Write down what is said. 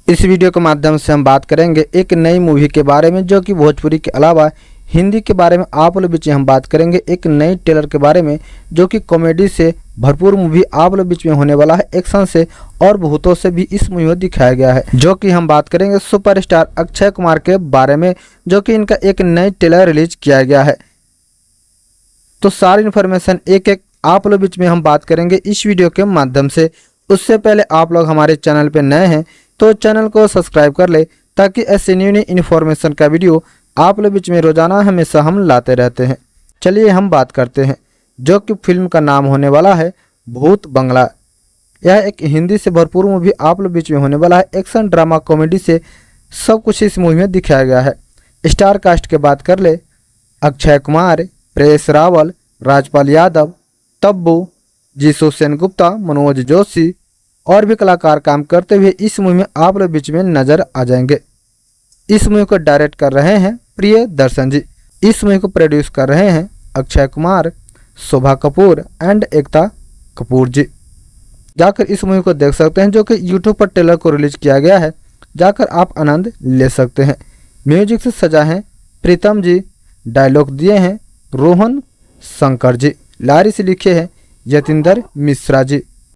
इस वीडियो के माध्यम से हम बात करेंगे एक नई मूवी के बारे में जो कि भोजपुरी के अलावा हिंदी के बारे में आप लोग बीच में हम बात करेंगे एक नई ट्रेलर के बारे में जो कि कॉमेडी से भरपूर मूवी आप लोग बीच में होने वाला है। एक्शन से और भूतों से भी इस मूवी में दिखाया गया है, जो कि हम बात करेंगे सुपरस्टार अक्षय कुमार के बारे में, जो कि इनका एक नई ट्रेलर रिलीज किया गया है। तो सारी इन्फॉर्मेशन एक एक आप लोग बीच में हम बात करेंगे इस वीडियो के माध्यम से। उससे पहले आप लोग हमारे चैनल पे नए हैं तो चैनल को सब्सक्राइब कर ले ताकि ऐसे न्यू इन्फॉर्मेशन का वीडियो आप लोग बीच में रोजाना हमेशा हम लाते रहते हैं। चलिए हम बात करते हैं, जो कि फिल्म का नाम होने वाला है भूत बंगला। यह एक हिंदी से भरपूर मूवी आप लोग बीच में होने वाला है। एक्शन ड्रामा कॉमेडी से सब कुछ इस मूवी में दिखाया गया है। स्टार कास्ट के बात कर ले अक्षय कुमार, परेश रावल, राजपाल यादव, तब्बू, जीसू सेनगुप्ता, मनोज जोशी और भी कलाकार काम करते हुए इस मूवी में आप लोग बीच में नजर आ जाएंगे। इस मूवी को डायरेक्ट कर रहे हैं प्रियदर्शन जी। इस मूवी को प्रोड्यूस कर रहे हैं अक्षय कुमार, शोभा कपूर एंड एकता कपूर जी। जाकर इस मूवी को देख सकते हैं, जो कि यूट्यूब पर ट्रेलर को रिलीज किया गया है। जाकर आप आनंद ले सकते हैं। म्यूजिक से सजा है प्रीतम जी, डायलॉग दिए हैं रोहन शंकर जी, लारी से लिखे हैं यतिंदर मिश्रा जी।